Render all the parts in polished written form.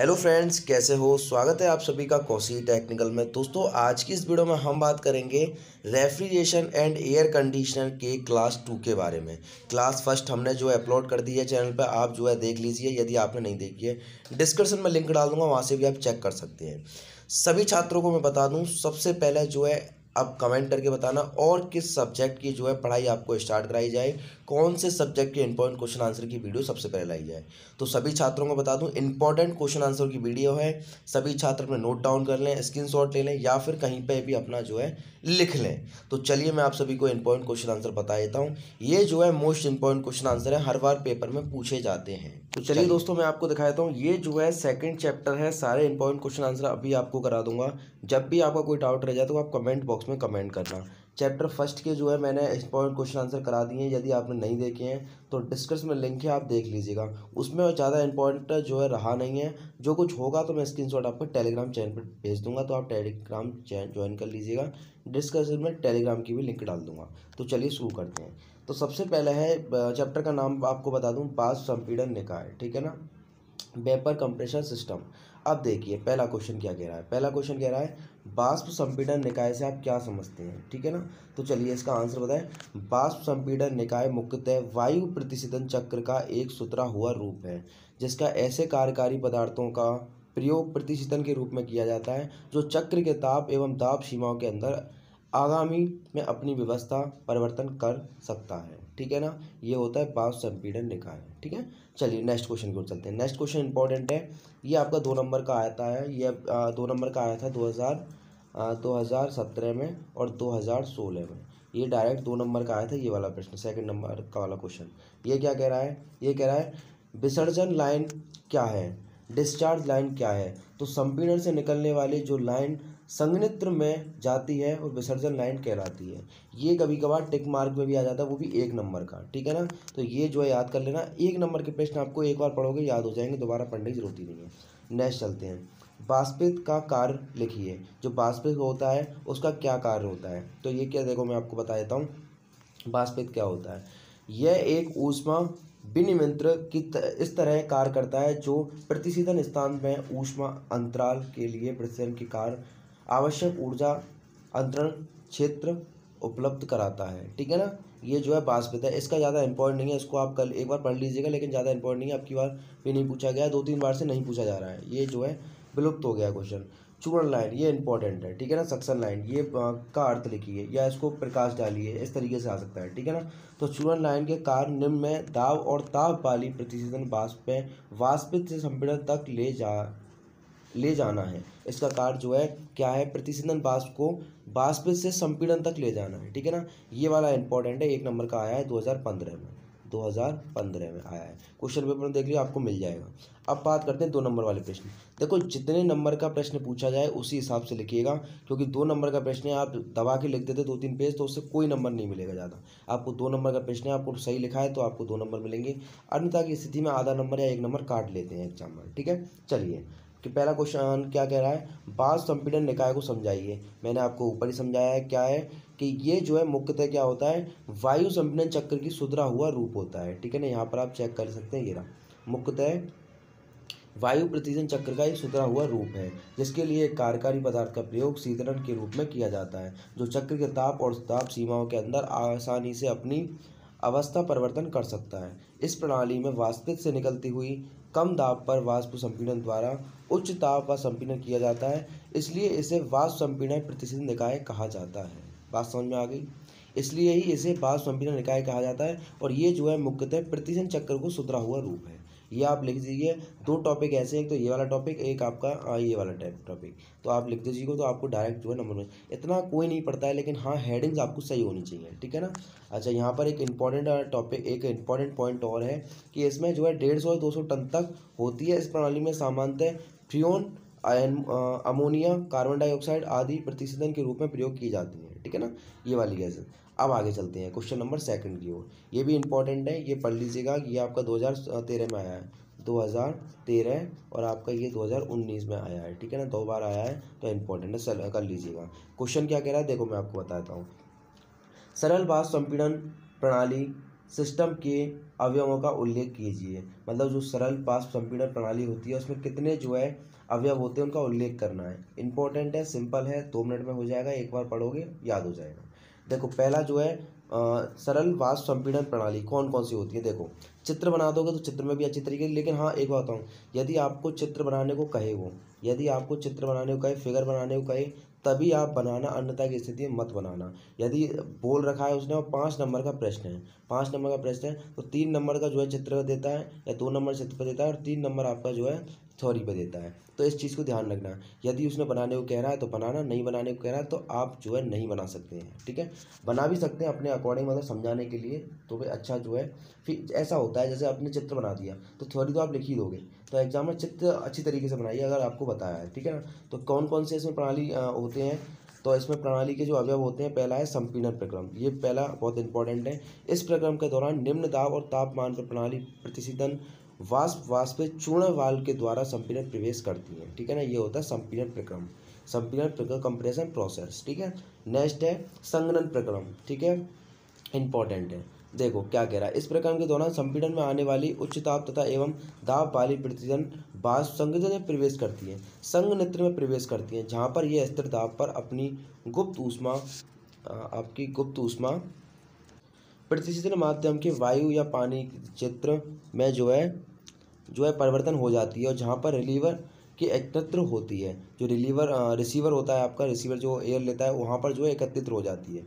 Hello friends, कैसे हो। स्वागत है आप सभी का कौशी टेक्निकल में। दोस्तों, आज की इस वीडियो में हम बात करेंगे रेफ्रिजरेशन एंड एयर कंडीशनर के क्लास 2 के बारे में। क्लास फर्स्ट हमने जो है अपलोड कर दी है चैनल पर, आप जो है देख लीजिए। यदि आपने नहीं देखी है, डिस्क्रिप्शन में लिंक डाल दूंगा, वहाँ से भी आप चेक कर सकते हैं। सभी छात्रों को मैं बता दूं, सबसे पहले जो है आप कमेंट करके बताना और किस सब्जेक्ट की जो है पढ़ाई आपको स्टार्ट कराई जाए, कौन से सब्जेक्ट के इंपॉर्टेंट क्वेश्चन आंसर की वीडियो सबसे पहले लाई जाए। तो सभी छात्रों को बता दूं, इंपॉर्टेंट क्वेश्चन आंसर की वीडियो है। सभी छात्र अपने नोट डाउन कर लें, स्क्रीनशॉट ले लें या फिर कहीं पे भी अपना जो है लिख लें। तो चलिए मैं आप सभी को इंपॉर्टेंट क्वेश्चन आंसर बता देता हूँ। ये जो है मोस्ट इंपॉर्टेंट क्वेश्चन आंसर है, हर बार पेपर में पूछे जाते हैं। तो चलिए दोस्तों, मैं आपको दिखा देता हूँ। ये जो है सेकंड चैप्टर है, सारे इंपॉर्टेंट क्वेश्चन आंसर अभी आपको करा दूंगा। जब भी आपका कोई डाउट रह जाए तो आप कमेंट बॉक्स में कमेंट करना। चैप्टर फर्स्ट के जो है मैंने इंपॉर्टेंट क्वेश्चन आंसर करा दिए हैं। यदि आपने नहीं देखे हैं तो डिस्क्रिप्शन में लिंक है, आप देख लीजिएगा। उसमें ज़्यादा इंपॉर्टेंट जो है रहा नहीं है। जो कुछ होगा तो मैं स्क्रीनशॉट आपको टेलीग्राम चैनल पर भेज दूंगा, तो आप टेलीग्राम चैनल ज्वाइन कर लीजिएगा। डिस्क्रिप्शन में टेलीग्राम की भी लिंक डाल दूंगा। तो चलिए शुरू करते हैं। तो सबसे पहले है, चैप्टर का नाम आपको बता दूं, वाष्प संपीड़न निकाय, ठीक है ना, वेपर कंप्रेशर सिस्टम। अब देखिए पहला क्वेश्चन क्या कह रहा है। पहला क्वेश्चन कह रहा है वाष्प संपीड़न निकाय से आप क्या समझते हैं, ठीक है ना। तो चलिए इसका आंसर बताएं। वाष्प संपीड़न निकाय मुख्यतः वायु प्रतिशीतन चक्र का एक सुतरा हुआ रूप है, जिसका ऐसे कार्यकारी पदार्थों का प्रयोग प्रतिशीतन के रूप में किया जाता है जो चक्र के ताप एवं दाब सीमाओं के अंदर आगामी में अपनी व्यवस्था परिवर्तन कर सकता है, ठीक है ना। ये होता है वाष्प संपीड़न निकाय, ठीक है। चलिए नेक्स्ट क्वेश्चन की ओर चलते हैं। नेक्स्ट क्वेश्चन इंपॉर्टेंट है। ये आपका 2 नंबर का आता है। ये 2 नंबर का आया था 2017 में और 2016 में। ये डायरेक्ट 2 नंबर का आया था, ये वाला प्रश्न, सेकंड नंबर का वाला क्वेश्चन। ये क्या कह रहा है, ये कह रहा है विसर्जन लाइन क्या है, डिस्चार्ज लाइन क्या है। तो संपीड़न से निकलने वाली जो लाइन संघनित्र में जाती है और विसर्जन लाइन कहलाती है। ये कभी कभार टिक मार्क में भी आ जाता है, वो भी 1 नंबर का, ठीक है ना। तो ये जो है याद कर लेना। 1 नंबर के प्रश्न आपको एक बार पढ़ोगे याद हो जाएंगे, दोबारा पढ़ने की जरूरत ही नहीं है। नेक्स्ट चलते हैं। वाष्पित का कार्य लिखिए। जो वाष्पित होता है उसका क्या कार्य होता है। तो ये क्या, देखो मैं आपको बता देता हूँ वाष्पित क्या होता है। यह एक ऊष्मा विनिमंत्र की इस तरह कार्य करता है जो प्रतिशीतन स्थान में ऊष्मा अंतराल के लिए प्रतिशीतन के कार्य आवश्यक ऊर्जा अंतरण क्षेत्र उपलब्ध कराता है, ठीक है ना। ये जो है वाष्पित है। इसका ज़्यादा इंपॉर्टेंट नहीं है, इसको आप कल एक बार पढ़ लीजिएगा, लेकिन ज़्यादा इंपॉर्टेंट नहीं है। अब की बार भी नहीं पूछा गया, 2-3 बार से नहीं पूछा जा रहा है। ये जो है विलुप्त हो गया क्वेश्चन। चूर्ण लाइन, ये इंपॉर्टेंट है, ठीक है ना। सक्शन लाइन, ये का अर्थ लिखिए या इसको प्रकाश डालिए, इस तरीके से आ सकता है, ठीक है ना। तो चूर्ण लाइन के कार्य निम्न में दाब और ताप वाली प्रतिशीतन वाष्प में वाष्पित से संपीड़न तक ले जाना है। इसका कार्य जो है क्या है, प्रतिशीतन वाष्प को वाष्पित से संपीड़न तक ले जाना है, ठीक है ना। ये वाला इंपॉर्टेंट है। 1 नंबर का आया है 2015 में, 2015 में आया है। क्वेश्चन पेपर में देख लियो, आपको मिल जाएगा। अब बात करते हैं 2 नंबर वाले प्रश्न। देखो, जितने नंबर का प्रश्न पूछा जाए उसी हिसाब से लिखिएगा, क्योंकि 2 नंबर का प्रश्न है, आप दबा के लिख देते 2-3 पेज तो उससे कोई नंबर नहीं मिलेगा ज़्यादा। आपको 2 नंबर का प्रश्न है, आपको सही लिखा है तो आपको 2 नंबर मिलेंगे, अन्यथा की स्थिति में आधा नंबर या 1 नंबर काट लेते हैं एग्जाम में, ठीक है। चलिए कि पहला क्वेश्चन क्या कह रहा है, वाष्प संपीड़न निकाय को समझाइए। मैंने आपको ऊपर ही समझाया है क्या है कि ये जो है मुख्यतः क्या होता है, वायु संपीड़न चक्र की सुधरा हुआ रूप होता है, ठीक है ना। यहाँ पर आप चेक कर सकते हैं, ये रहा मुख्यतः वायु प्रतिशीतन चक्र का एक सुधरा हुआ रूप है, जिसके लिए एक कार्यकारी पदार्थ का प्रयोग शीतलन के रूप में किया जाता है जो चक्र के ताप और दाब सीमाओं के अंदर आसानी से अपनी अवस्था परिवर्तन कर सकता है। इस प्रणाली में वाष्पित से निकलती हुई कम दाब पर वाष्प संपीड़न द्वारा उच्च ताप का संपीड़न किया जाता है, इसलिए इसे वाष्प संपीड़न प्रतिशीतन निकाय कहा जाता है। बात समझ में आ गई। इसलिए ही इसे वाष्प संपीड़न निकाय कहा जाता है। और ये जो है मुख्यतः प्रतिशीतन चक्र को सुधरा हुआ रूप है। ये आप लिख दीजिए। 2 टॉपिक ऐसे हैं, तो ये वाला टॉपिक, एक आपका ये वाला टॉपिक, तो आप लिख दीजिएगा, तो आपको डायरेक्ट जो है नंबर में इतना कोई नहीं पड़ता है, लेकिन हाँ हेडिंग्स आपको सही होनी चाहिए, ठीक है ना। अच्छा, यहाँ पर एक इंपॉर्टेंट टॉपिक, एक इंपॉर्टेंट पॉइंट और है कि इसमें जो है 150 और 200 टन तक होती है। इस प्रणाली में सामान्यतः फ्रियोन, अमोनिया, कार्बन डाइऑक्साइड आदि प्रतिशीतन के रूप में प्रयोग की जाती हैं, ठीक है ना, ये वाली गैसें। अब आगे चलते हैं क्वेश्चन नंबर सेकंड की ओर। ये भी इंपॉर्टेंट है, ये पढ़ लीजिएगा। ये आपका 2013 में आया है, 2013, और आपका ये 2019 में आया है, ठीक है ना, 2 बार आया है, तो इंपॉर्टेंट है, कर लीजिएगा। क्वेश्चन क्या कह रहा है, देखो मैं आपको बताता हूँ। सरल वाष्प संपीड़न प्रणाली सिस्टम के अवयवों का उल्लेख कीजिए। मतलब जो सरल वाष्प संपीड़न प्रणाली होती है उसमें कितने जो है अवयव होते हैं उनका उल्लेख करना है। इंपॉर्टेंट है, सिंपल है, 2 मिनट में हो जाएगा, एक बार पढ़ोगे याद हो जाएगा। देखो पहला जो है सरल वाष्प संपीड़न प्रणाली कौन कौन सी होती है। देखो चित्र बना दोगे तो चित्र में भी अच्छी तरीके से, लेकिन हाँ एक बात बताऊँ, यदि आपको चित्र बनाने को कहे वो, यदि आपको चित्र बनाने को कहे, फिगर बनाने को कहे, तभी आप बनाना, अन्यथा की स्थिति में मत बनाना। यदि बोल रखा है उसने और 5 नंबर का प्रश्न है, 5 नंबर का प्रश्न है तो 3 नंबर का जो है चित्र देता है या 2 नंबर चित्र पर देता है और 3 नंबर आपका जो है थ्योरी पे देता है। तो इस चीज़ को ध्यान रखना। यदि उसने बनाने को कह रहा है तो बनाना, नहीं बनाने को कह रहा है तो आप जो है नहीं बना सकते हैं। ठीक है, बना भी सकते हैं अपने अकॉर्डिंग, मतलब समझाने के लिए तो भाई अच्छा जो है। फिर ऐसा होता है जैसे आपने चित्र बना दिया तो थ्योरी तो आप लिख ही दोगे, तो एग्जाम में चित्र अच्छी तरीके से बनाइए अगर आपको बताया है। ठीक है ना। तो कौन कौन से इसमें प्रणाली होते हैं, तो इसमें प्रणाली के जो अवयव होते हैं, पहला है संपीड़न प्रक्रम। ये पहला बहुत इंपॉर्टेंट है। इस प्रक्रम के दौरान निम्न दाब और तापमान पर प्रणाली प्रतिशीतन वाष्पित चूर्ण वाल्व के द्वारा संपीड़न प्रवेश करती है। ठीक है ना, ये होता है संपीड़न प्रक्रम, संपीड़न प्रक्रम कंप्रेशन प्रोसेस। ठीक है। नेक्स्ट है संघनन प्रक्रम। ठीक है, इंपॉर्टेंट है। देखो क्या कह रहा है, इस प्रक्रम के दौरान संपीड़न में आने वाली उच्च ताप तथा एवं दाब वाली प्रतिजन वाष्प संघनित्र में प्रवेश करती है, संघनित्र में प्रवेश करती है, जहाँ पर यह स्थिर दाब पर अपनी गुप्त ऊष्मा आपकी गुप्त ऊष्मा प्रतिशीतन माध्यम के वायु या पानी चित्र में जो है परिवर्तन हो जाती है, और जहाँ पर रिलीवर की एकत्र होती है, जो रिसीवर होता है आपका, रिसीवर जो एयर लेता है वहाँ पर जो है एकत्रित हो जाती है।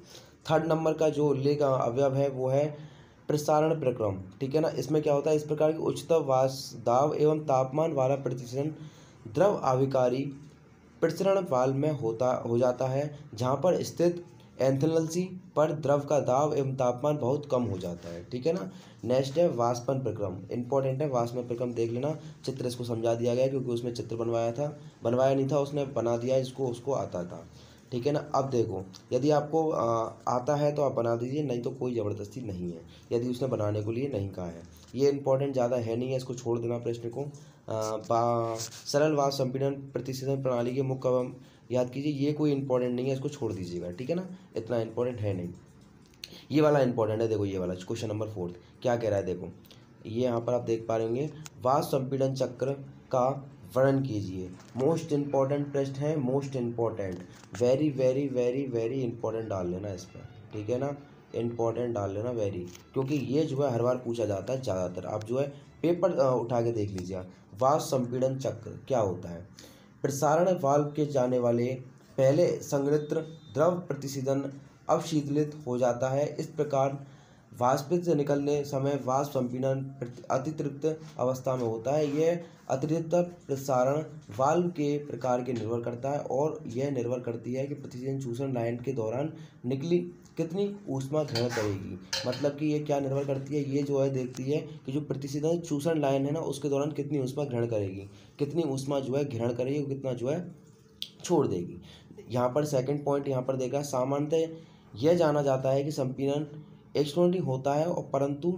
थर्ड नंबर का जो उल्लेख अवयव है वो है प्रसारण प्रक्रम। ठीक है ना, इसमें क्या होता है, इस प्रकार की उच्चतम वाष्प दाब एवं तापमान वाला प्रतिशीतन द्रव आविकारी प्रसरण वाल्व में हो जाता है, जहाँ पर स्थित एंथैल्सी पर द्रव का दाब एवं तापमान बहुत कम हो जाता है। ठीक है ना। नेक्स्ट है वाष्पन प्रक्रम। इंपॉर्टेंट है, वाष्पन प्रक्रम देख लेना, चित्र इसको समझा दिया गया क्योंकि उसमें चित्र बनवाया नहीं था, उसने बना दिया, इसको उसको आता था। ठीक है ना। अब देखो यदि आपको आता है तो आप बना दीजिए, नहीं तो कोई ज़बरदस्ती नहीं है, यदि उसने बनाने को लिए नहीं कहा है। ये इंपॉर्टेंट ज़्यादा है नहीं है, इसको छोड़ देना प्रश्न को। सरल वाष्प संपीड़न प्रतिशीतन प्रणाली के मुख्य अवयव याद कीजिए, ये कोई इंपॉर्टेंट नहीं है, इसको छोड़ दीजिएगा। ठीक है ना, इतना इंपॉर्टेंट है नहीं। ये वाला इंपॉर्टेंट है, देखो ये वाला क्वेश्चन नंबर 4 क्या कह रहा है। देखो ये यहाँ पर आप देख पा रहे होंगे, वाष्प संपीड़न चक्र का वर्णन कीजिए। मोस्ट इंपॉर्टेंट प्रश्न है, most important, very very very very important डाल लेना इस पर। ठीक है ना, इंपॉर्टेंट डाल लेना वेरी, क्योंकि ये जो है हर बार पूछा जाता है ज़्यादातर। आप जो है पेपर उठा के देख लीजिए। वाष्प संपीड़न चक्र क्या होता है, प्रसारण वाल्व के जाने वाले पहले संघनित्र द्रव प्रतिशीतन अवशीतलित हो जाता है। इस प्रकार वाष्पित से निकलने समय वाष्प संपीड़न अतिरिक्त अवस्था में होता है। यह अतिरिक्त प्रसारण वाल्व के प्रकार के निर्भर करता है, और यह निर्भर करती है कि प्रतिशीतन चूषण लाइन के दौरान निकली कितनी ऊष्मा ग्रहण करेगी। मतलब कि ये क्या निर्भर करती है, ये जो है देखती है कि जो प्रतिशीतन चूषण लाइन है ना उसके दौरान कितनी ऊष्मा ग्रहण करेगी, कितनी ऊष्मा जो है ग्रहण करेगी, कितना जो है छोड़ देगी। यहाँ पर सेकंड पॉइंट यहाँ पर देखा, सामान्यतः यह जाना जाता है कि संपीड़न एक्सटर्नली होता है, और परंतु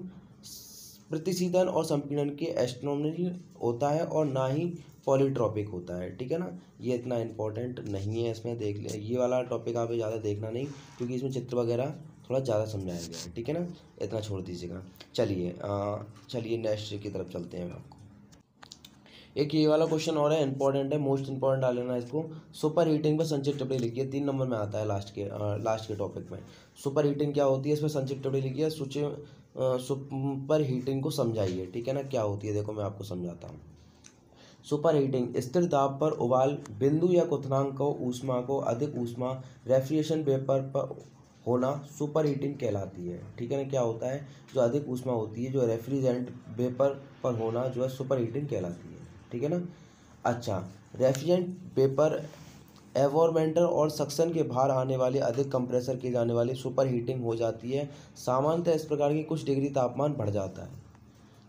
प्रतिशीतन और संपीड़न के एक्सटर्नली होता है और ना ही पॉलीट्रॉपिक होता है। ठीक है ना, ये इतना इंपॉर्टेंट नहीं है, इसमें देख ले, ये वाला टॉपिक आप ज़्यादा देखना नहीं, क्योंकि इसमें चित्र वगैरह थोड़ा ज़्यादा समझाया गया है। ठीक है ना, इतना छोड़ दीजिएगा। चलिए नेक्स्ट की तरफ चलते हैं। आपको एक ये वाला क्वेश्चन और है, इंपॉर्टेंट है, मोस्ट इंपॉर्टेंट डाल लेना इसको। सुपर हीटिंग पर संक्षिप्त टिप्पणी लिखिए, 3 नंबर में आता है लास्ट के टॉपिक में। सुपर हीटिंग क्या होती है, इसमें संक्षिप्त टिप्पणी लिखिए, सुपर हीटिंग को समझाइए। ठीक है ना, क्या होती है देखो मैं आपको समझाता हूँ। सुपर हीटिंग स्थिर दाब पर उबाल बिंदु या क्वथनांक को ऊष्मा को अधिक ऊष्मा रेफ्रिजरेशन वेपर पर होना सुपर हीटिंग कहलाती है। ठीक है ना, क्या होता है, जो अधिक ऊष्मा होती है, जो रेफ्रिजरेंट वेपर पर होना जो है सुपर हीटिंग कहलाती है। ठीक है ना। अच्छा, रेफ्रिजरेंट वेपर एवोरमेंटर और सक्शन के बाहर आने वाले अधिक कंप्रेसर की जाने वाली सुपर हीटिंग हो जाती है। सामान्यतः इस प्रकार की कुछ डिग्री तापमान बढ़ जाता है।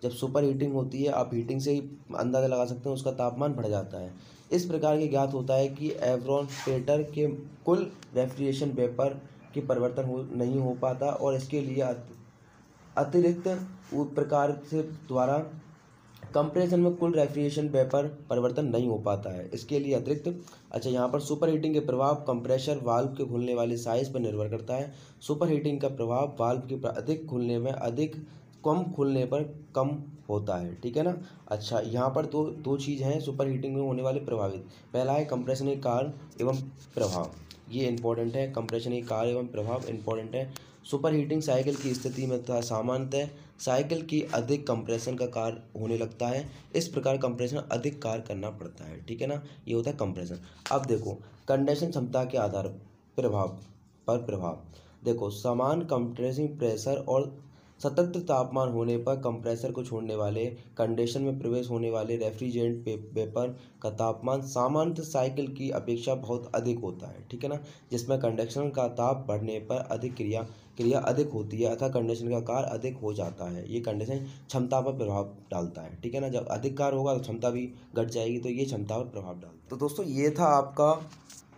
जब सुपर हीटिंग होती है, आप हीटिंग से ही अंदाज़ा लगा सकते हैं, उसका तापमान बढ़ जाता है। इस प्रकार के ज्ञात होता है कि एवोरमेंटर के कुल रेफ्रिजरेशन वेपर के परिवर्तन नहीं हो पाता, और इसके लिए अतिरिक्त प्रकार से द्वारा कंप्रेशन में कुल रेफ्रिजरेशन वेपर परिवर्तन नहीं हो पाता है। इसके लिए अतिरिक्त अच्छा यहाँ पर सुपर हीटिंग के प्रभाव कंप्रेशर वाल्व के खुलने वाले साइज पर निर्भर करता है। सुपर हीटिंग का प्रभाव वाल्व के अधिक खुलने में अधिक, कम खुलने पर कम होता है। ठीक है ना। अच्छा यहाँ पर दो चीज़ हैं सुपर हीटिंग में होने वाले प्रभावित। पहला है कंप्रेशन के कारण एवं प्रभाव, ये इंपॉर्टेंट है। कंप्रेशन के कारण एवं प्रभाव इंपॉर्टेंट है। सुपर हीटिंग साइकिल की स्थिति में तथा सामान्यतः साइकिल की अधिक कंप्रेशन का कार्य होने लगता है। इस प्रकार कंप्रेशन अधिक कार्य करना पड़ता है। ठीक है ना, ये होता है कंप्रेशन। अब देखो कंडेंसेशन क्षमता के आधार प्रभाव देखो, समान कंप्रेसिंग प्रेशर और सतत तापमान होने पर कंप्रेसर को छोड़ने वाले कंडेंसर में प्रवेश होने वाले रेफ्रिजरेंट वेपर का तापमान सामान्य साइकिल की अपेक्षा बहुत अधिक होता है। ठीक है ना, जिसमें कंडक्शन का ताप बढ़ने पर अधिक क्रिया अधिक होती है अतः कंडेंसर का कार्य अधिक हो जाता है। ये कंडेंसर क्षमता पर प्रभाव डालता है। ठीक है ना, जब अधिक कार्य होगा तो क्षमता भी घट जाएगी, तो ये क्षमता पर प्रभाव डालता है। तो दोस्तों ये था आपका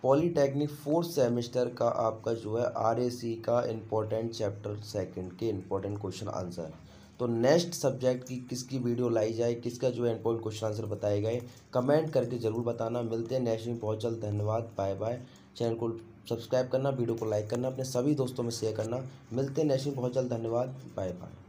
पॉलीटेक्निक फोर्थ सेमेस्टर का आपका जो है आरएसी का इम्पोर्टेंट चैप्टर सेकंड के इम्पोर्टेंट क्वेश्चन आंसर। तो नेक्स्ट सब्जेक्ट की किसकी वीडियो लाई जाए, किसका जो है इम्पोर्टेंट क्वेश्चन आंसर बताए गए, कमेंट करके ज़रूर बताना। मिलते हैं नेक्स्ट में, बहुत जल्द। धन्यवाद, बाय बाय। चैनल को सब्सक्राइब करना, वीडियो को लाइक करना, अपने सभी दोस्तों में शेयर करना। मिलते हैं नेक्स्ट में बहुत जल्द। धन्यवाद, बाय बाय।